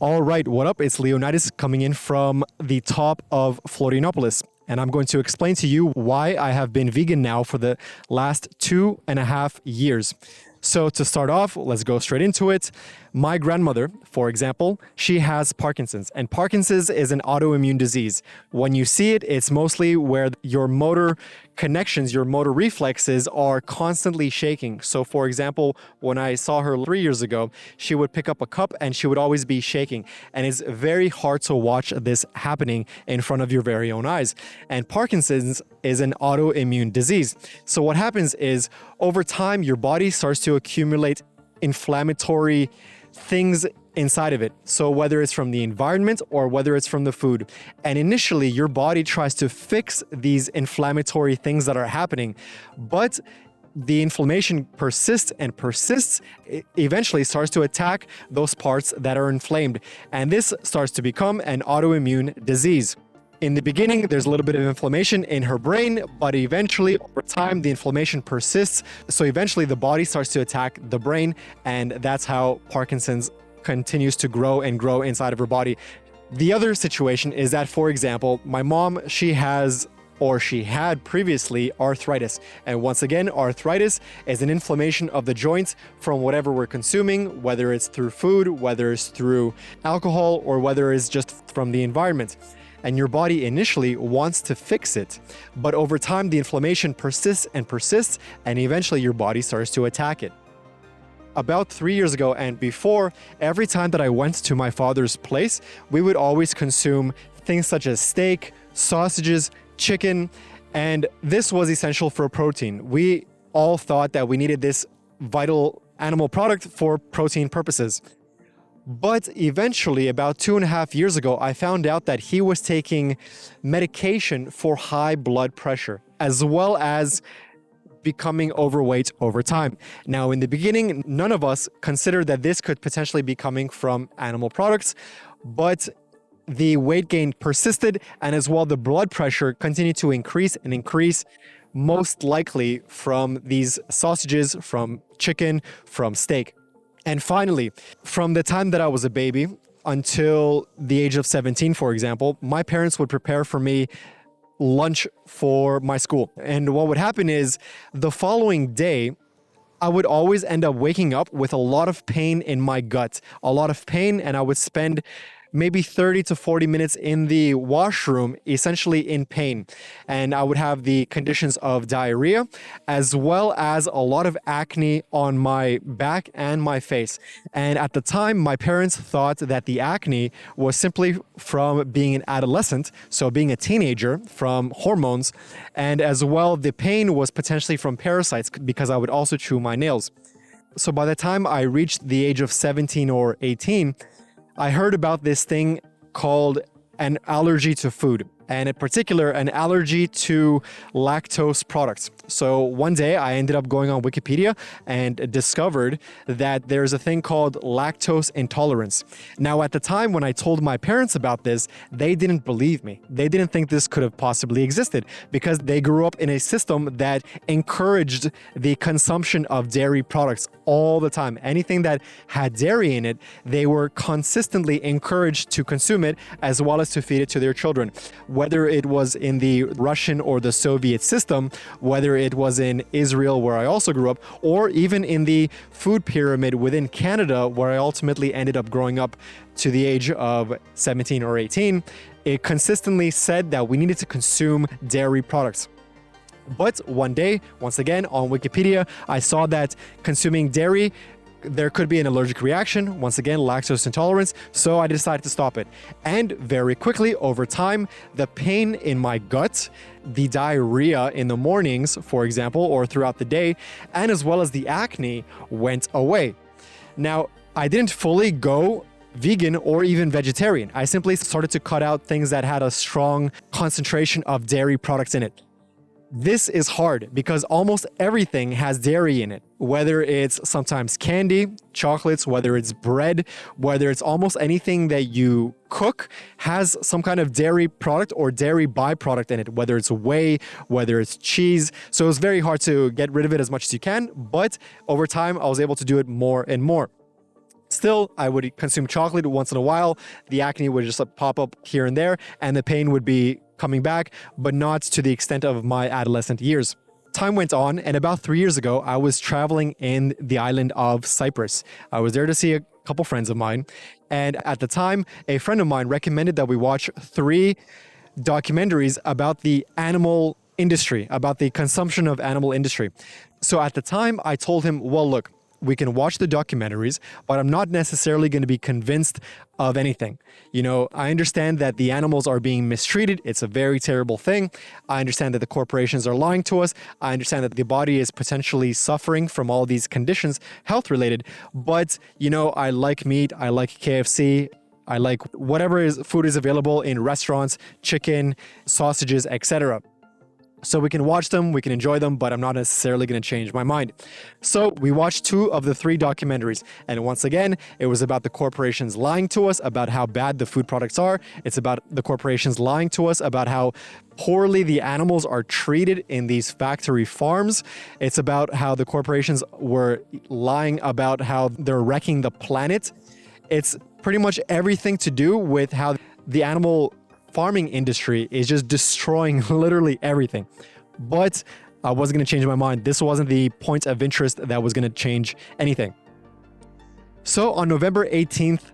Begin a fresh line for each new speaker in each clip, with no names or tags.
All right, what up? It's Leonidas coming in from the top of Florianopolis, and I'm going to explain to you why I have been vegan now for the last 2.5 years. So to start off, let's go straight into it. My grandmother, for example, she has Parkinson's, and Parkinson's is an autoimmune disease. When you see it, it's mostly where your motor connections, your motor reflexes are constantly shaking. So for example, when I saw her 3 years ago, she would pick up a cup and she would always be shaking. And it's very hard to watch this happening in front of your very own eyes. And Parkinson's is an autoimmune disease. So what happens is over time, your body starts to accumulate inflammatory things inside of it. So whether it's from the environment or whether it's from the food. And initially, your body tries to fix these inflammatory things that are happening, but the inflammation persists and persists, it eventually starts to attack those parts that are inflamed. And this starts to become an autoimmune disease. In the beginning, there's a little bit of inflammation in her brain, but eventually, over time, the inflammation persists. So eventually, the body starts to attack the brain, and that's how Parkinson's continues to grow and grow inside of her body. The other situation is that, for example, my mom, she has or she had previously arthritis. And once again, arthritis is an inflammation of the joints from whatever we're consuming, whether it's through food, whether it's through alcohol, or whether it's just from the environment. And your body initially wants to fix it, but over time the inflammation persists, and eventually your body starts to attack it. About 3 years ago and before, every time that I went to my father's place, we would always consume things such as steak, sausages, chicken, and this was essential for protein. We all thought that we needed this vital animal product for protein purposes. But eventually, about 2.5 years ago, I found out that he was taking medication for high blood pressure, as well as becoming overweight over time. Now, in the beginning, none of us considered that this could potentially be coming from animal products, but the weight gain persisted, and as well, the blood pressure continued to increase and increase, most likely from these sausages, from chicken, from steak. And finally, from the time that I was a baby until the age of 17, for example, my parents would prepare for me lunch for my school. And what would happen is the following day, I would always end up waking up with a lot of pain in my gut, a lot of pain, and I would spend maybe 30 to 40 minutes in the washroom, essentially in pain. And I would have the conditions of diarrhea, as well as a lot of acne on my back and my face. And at the time, my parents thought that the acne was simply from being an adolescent, so being a teenager, from hormones, and as well, the pain was potentially from parasites because I would also chew my nails. So by the time I reached the age of 17 or 18, I heard about this thing called an allergy to food, and in particular, an allergy to lactose products. So one day I ended up going on Wikipedia and discovered that there's a thing called lactose intolerance. Now, at the time when I told my parents about this, they didn't believe me. They didn't think this could have possibly existed because they grew up in a system that encouraged the consumption of dairy products all the time. Anything that had dairy in it, they were consistently encouraged to consume it as well as to feed it to their children. Whether it was in the Russian or the Soviet system, whether it was in Israel, where I also grew up, or even in the food pyramid within Canada, where I ultimately ended up growing up to the age of 17 or 18, it consistently said that we needed to consume dairy products. But one day, once again, on Wikipedia, I saw that consuming dairy, there could be an allergic reaction, once again, lactose intolerance, so I decided to stop it. And very quickly, over time, the pain in my gut, the diarrhea in the mornings, for example, or throughout the day, and as well as the acne went away. Now, I didn't fully go vegan or even vegetarian. I simply started to cut out things that had a strong concentration of dairy products in it. This is hard because almost everything has dairy in it, whether it's sometimes candy, chocolates, whether it's bread, whether it's almost anything that you cook has some kind of dairy product or dairy byproduct in it, whether it's whey, whether it's cheese. So it's very hard to get rid of it as much as you can, but over time I was able to do it more and more. Still, I would consume chocolate once in a while. The acne would just pop up here and there, and the pain would be coming back, but not to the extent of my adolescent years. Time went on, and about 3 years ago, I was traveling in the island of Cyprus. I was there to see a couple friends of mine, and at the time, a friend of mine recommended that we watch 3 documentaries about the animal industry, about the consumption of animal industry. So at the time, I told him, well, look, we can watch the documentaries, but I'm not necessarily going to be convinced of anything. You know, I understand that the animals are being mistreated. It's a very terrible thing. I understand that the corporations are lying to us. I understand that the body is potentially suffering from all these conditions, health related. But, you know, I like meat. I like KFC. I like whatever food is available in restaurants, chicken, sausages, etc. So we can watch them, we can enjoy them, but I'm not necessarily going to change my mind. So we watched 2 of the 3 documentaries. And once again, it was about the corporations lying to us about how bad the food products are. It's about the corporations lying to us about how poorly the animals are treated in these factory farms. It's about how the corporations were lying about how they're wrecking the planet. It's pretty much everything to do with how the animal farming industry is just destroying literally everything. But I wasn't going to change my mind. This wasn't the point of interest that was going to change anything. So on November 18th,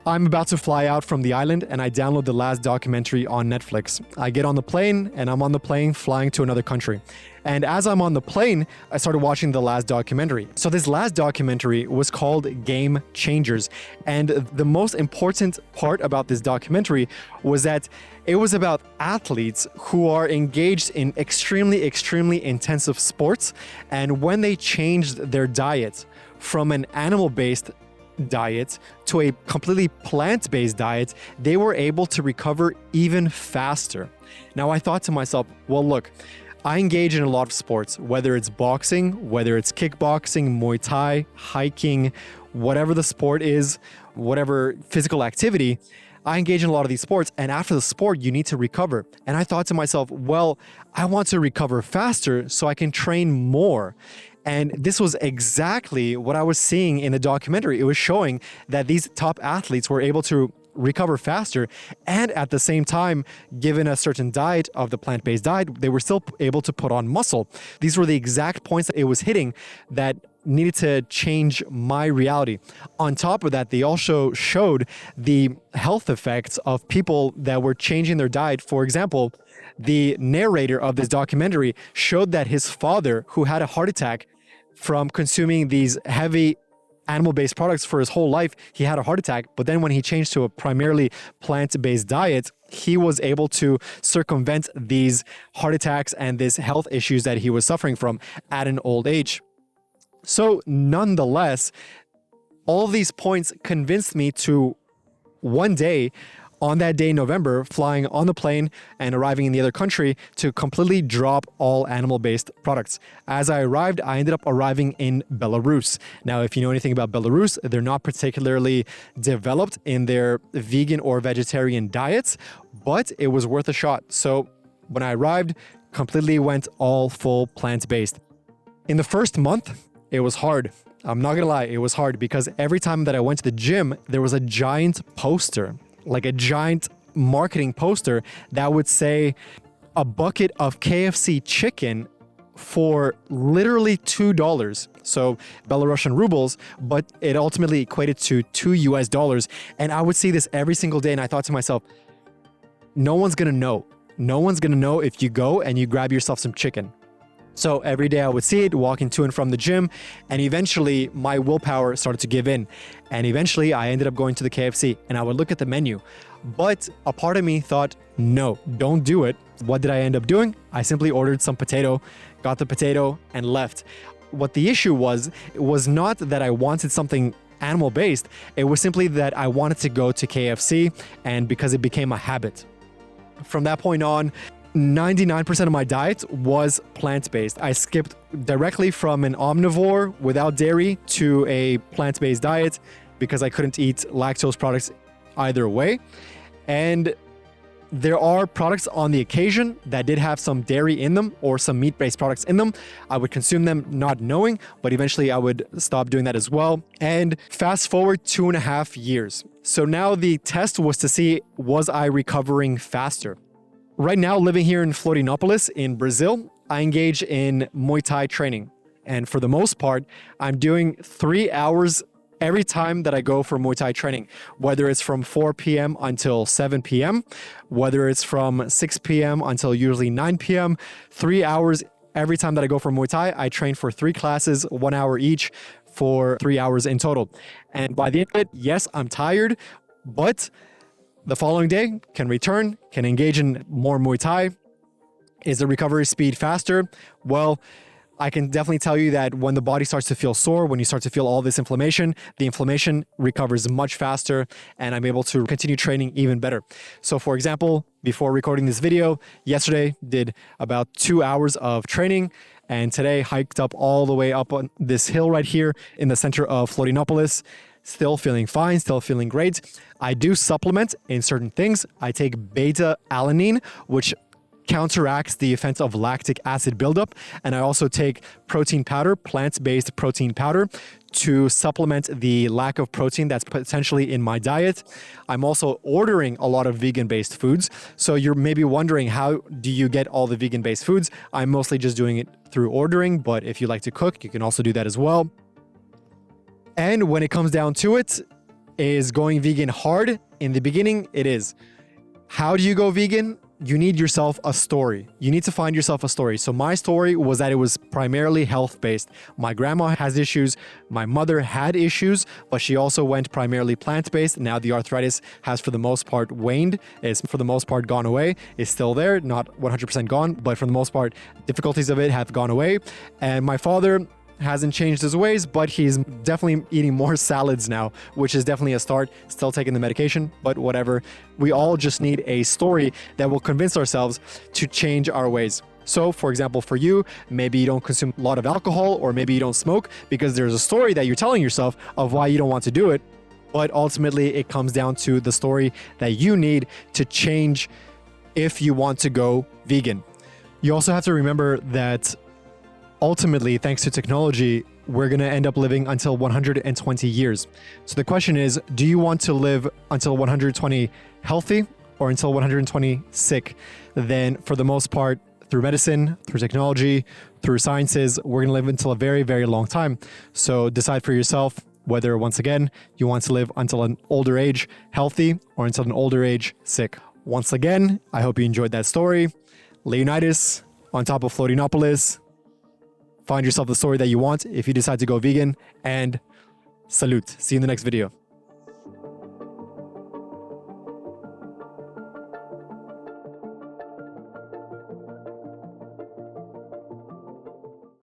I'm about to fly out from the island and I download the last documentary on Netflix. I get on the plane and I'm on the plane flying to another country. And as I'm on the plane, I started watching the last documentary. So this last documentary was called Game Changers. And the most important part about this documentary was that it was about athletes who are engaged in extremely, extremely intensive sports. And when they changed their diet from an animal-based diet to a completely plant-based diet, they were able to recover even faster. Now, I thought to myself, well, look, I engage in a lot of sports, whether it's boxing, whether it's kickboxing, Muay Thai, hiking, whatever the sport is, whatever physical activity, I engage in a lot of these sports, and after the sport, you need to recover. And I thought to myself, well, I want to recover faster so I can train more. And this was exactly what I was seeing in the documentary. It was showing that these top athletes were able to recover faster, and at the same time, given a certain diet of the plant-based diet, they were still able to put on muscle. These were the exact points that it was hitting that needed to change my reality. On top of that, they also showed the health effects of people that were changing their diet. For example, the narrator of this documentary showed that his father, who had a heart attack from consuming these heavy animal-based products for his whole life, he had a heart attack. But then when he changed to a primarily plant-based diet, he was able to circumvent these heart attacks and these health issues that he was suffering from at an old age. So nonetheless, all of these points convinced me to one day, on that day in November, flying on the plane and arriving in the other country, to completely drop all animal-based products. As I arrived, I ended up arriving in Belarus. Now, if you know anything about Belarus, they're not particularly developed in their vegan or vegetarian diets, but it was worth a shot. So when I arrived, completely went all full plant-based. In the first month, it was hard. I'm not gonna lie, it was hard because every time that I went to the gym, there was a giant poster, like a giant marketing poster that would say a bucket of KFC chicken for literally $2. So Belarusian rubles, but it ultimately equated to $2. And I would see this every single day. And I thought to myself, no one's going to know. No one's going to know if you go and you grab yourself some chicken. So every day I would see it walking to and from the gym, and eventually my willpower started to give in. And eventually I ended up going to the KFC and I would look at the menu. But a part of me thought, no, don't do it. What did I end up doing? I simply ordered some potato, got the potato, and left. What the issue was, it was not that I wanted something animal-based. It was simply that I wanted to go to KFC, and because it became a habit. From that point on, 99% of my diet was plant-based. I skipped directly from an omnivore without dairy to a plant-based diet because I couldn't eat lactose products either way. And there are products on the occasion that did have some dairy in them or some meat-based products in them. I would consume them not knowing, but eventually I would stop doing that as well. And fast forward 2.5 years. So now the test was to see, was I recovering faster? Right now, living here in Florianopolis in Brazil, I engage in Muay Thai training. And for the most part, I'm doing 3 hours every time that I go for Muay Thai training, whether it's from 4 p.m. until 7 p.m., whether it's from 6 p.m. until usually 9 p.m., 3 hours every time that I go for Muay Thai. I train for 3 classes, 1 hour each for 3 hours in total. And by the end of it, yes, I'm tired, but the following day can return, can engage in more Muay Thai. Is the recovery speed faster? Well, I can definitely tell you that when the body starts to feel sore, when you start to feel all this inflammation, the inflammation recovers much faster and I'm able to continue training even better. So for example, before recording this video, yesterday did about 2 hours of training and today hiked up all the way up on this hill right here in the center of Florianopolis. Still feeling fine, still feeling great. I do supplement in certain things. I take beta-alanine, which counteracts the effects of lactic acid buildup. And I also take protein powder, plant-based protein powder, to supplement the lack of protein that's potentially in my diet. I'm also ordering a lot of vegan-based foods. So you're maybe wondering, how do you get all the vegan-based foods? I'm mostly just doing it through ordering, but if you like to cook, you can also do that as well. And when it comes down to it, is going vegan hard? In the beginning, it is. How do you go vegan? You need yourself a story. You need to find yourself a story. So my story was that it was primarily health-based. My grandma has issues. My mother had issues, but she also went primarily plant-based. Now the arthritis has for the most part waned. It's for the most part gone away. It's still there, not 100% gone, but for the most part, difficulties of it have gone away. And my father hasn't changed his ways, but he's definitely eating more salads now, which is definitely a start. Still taking the medication, but whatever. We all just need a story that will convince ourselves to change our ways. So, for example, for you, maybe you don't consume a lot of alcohol, or maybe you don't smoke because there's a story that you're telling yourself of why you don't want to do it. But ultimately, it comes down to the story that you need to change if you want to go vegan. You also have to remember that ultimately, thanks to technology, we're going to end up living until 120 years. So the question is, do you want to live until 120 healthy or until 120 sick? Then for the most part, through medicine, through technology, through sciences, we're going to live until a very, very long time. So decide for yourself whether, once again, you want to live until an older age healthy or until an older age sick. Once again, I hope you enjoyed that story. Leonidas on top of Florianopolis. Find yourself the story that you want if you decide to go vegan, and salute. See you in the next video.